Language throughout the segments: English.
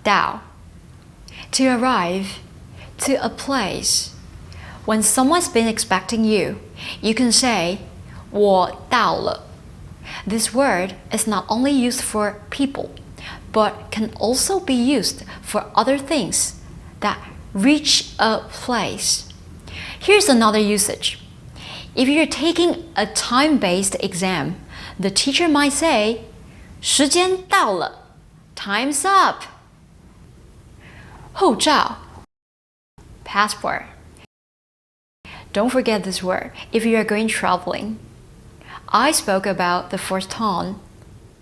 到 to arrive to a place. When someone's been expecting you, you can say 我到了. This word is not only used for people, but can also be used for other things that reach a place. Here's another usage. If you're taking a time-based exam, the teacher might say 时间到了, time's up. 护照 passport. Don't forget this word if you are going traveling. I spoke about the first tone,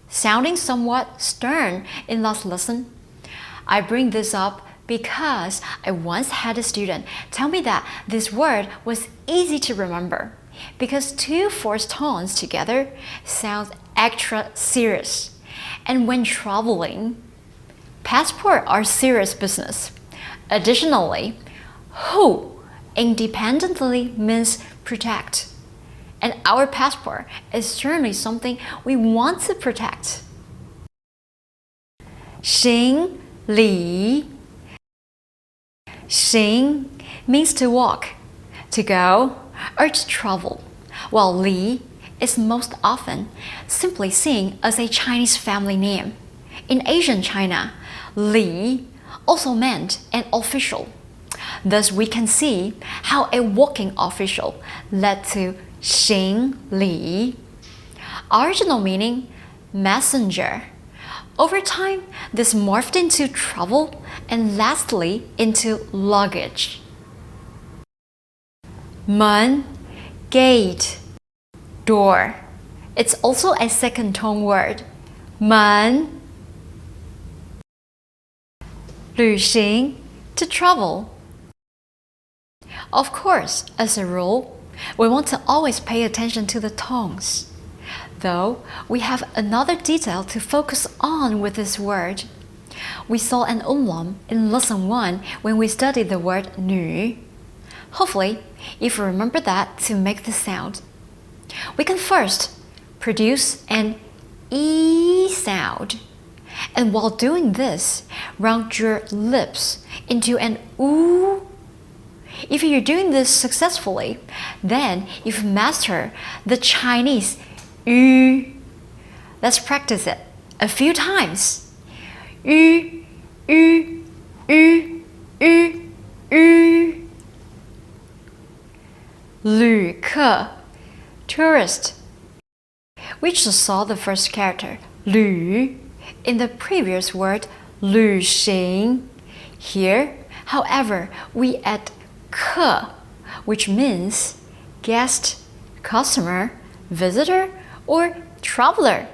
sounding somewhat stern in last lesson. I bring this up because I once had a student tell me that this word was easy to remember because two forced tones together sound extra serious. And when traveling, passports are serious business. Additionally, who independently means protect. And our passport is certainly something we want to protect. 行礼 行 means to walk, to go, or to travel, while li is most often simply seen as a Chinese family name. In Asian China, li also meant an official. Thus, we can see how a walking official led to 行礼. Original meaning, messenger. Over time, this morphed into travel and lastly into luggage. 门 gate, door. It's also a second tone word. 门 旅行 to travel. Of course, as a rule, we want to always pay attention to the tones. Though, we have another detail to focus on with this word. We saw an umlaut in lesson 1 when we studied the word 女. Hopefully, if you remember that to make the sound. We can first produce an E sound. And while doing this, round your lips into an oo. If you're doing this successfully, then you've mastered the Chinese yu. Let's practice it a few times. Yu, yu, yu, yu, yu. 旅客 tourist. We just saw the first character 旅 in the previous word 旅行. Here, however, we add 客, which means guest, customer, visitor, or traveler.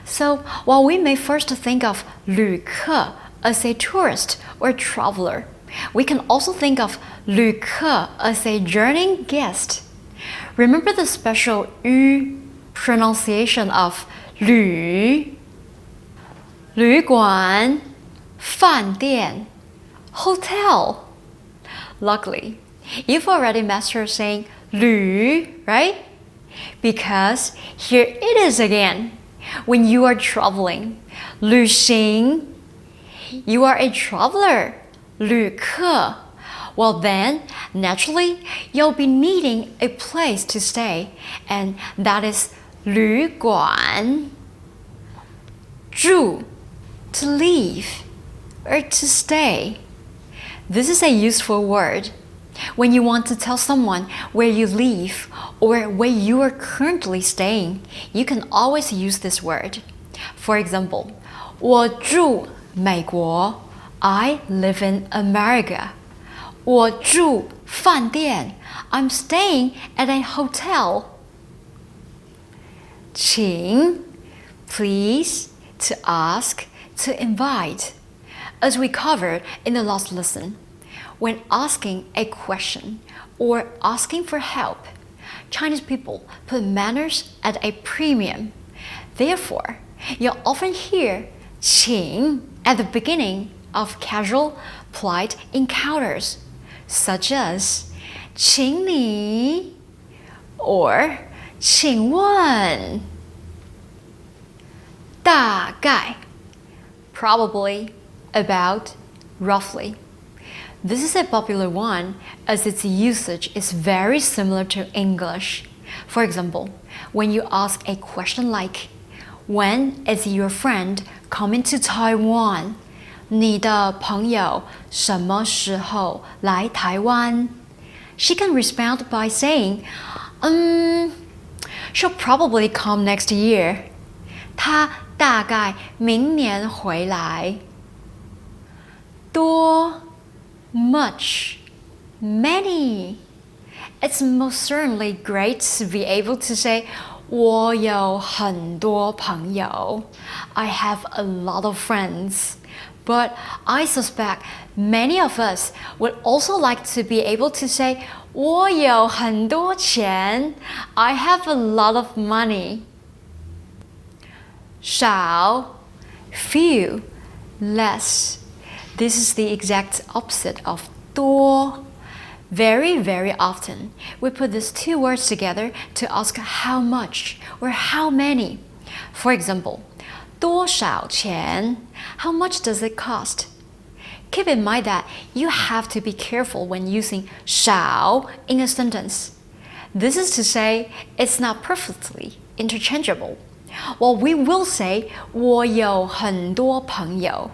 So while we may first think of 旅客 as a tourist or traveler, we can also think of 旅客 as a journeying guest. Remember the special yu pronunciation of 旅. 旅馆 饭店 hotel. Luckily, you've already mastered saying 旅, right? Because here it is again. When you are traveling, 旅行, you are a traveler, 旅客. Well then, naturally, you'll be needing a place to stay, and that is 旅馆. 住, to leave, or to stay. This is a useful word. When you want to tell someone where you live or where you are currently staying, you can always use this word. For example, 我住美国, I live in America. 我住饭店, I'm staying at a hotel. 请 please, to ask, to invite. As we covered in the last lesson, when asking a question or asking for help, Chinese people put manners at a premium. Therefore, you'll often hear 请 at the beginning of casual, polite encounters, such as 请你 or 请问. 大概 probably, about, roughly. This is a popular one as its usage is very similar to English. For example, when you ask a question like, when is your friend coming to Taiwan? 你的朋友什么时候来台湾? She can respond by saying, she'll probably come next year. 她大概明年回来。多 much, many. It's most certainly great to be able to say, 我有很多朋友. I have a lot of friends. But I suspect many of us would also like to be able to say, 我有很多钱. I have a lot of money. 少 few, less. This is the exact opposite of 多. Very, very often, we put these two words together to ask how much or how many. For example, 多少钱? How much does it cost? Keep in mind that you have to be careful when using 少 in a sentence. This is to say, it's not perfectly interchangeable. Well, we will say 我有很多朋友.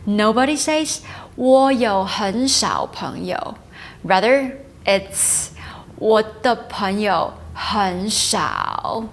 Nobody says 我有很少朋友. Rather, it's 我的朋友很少.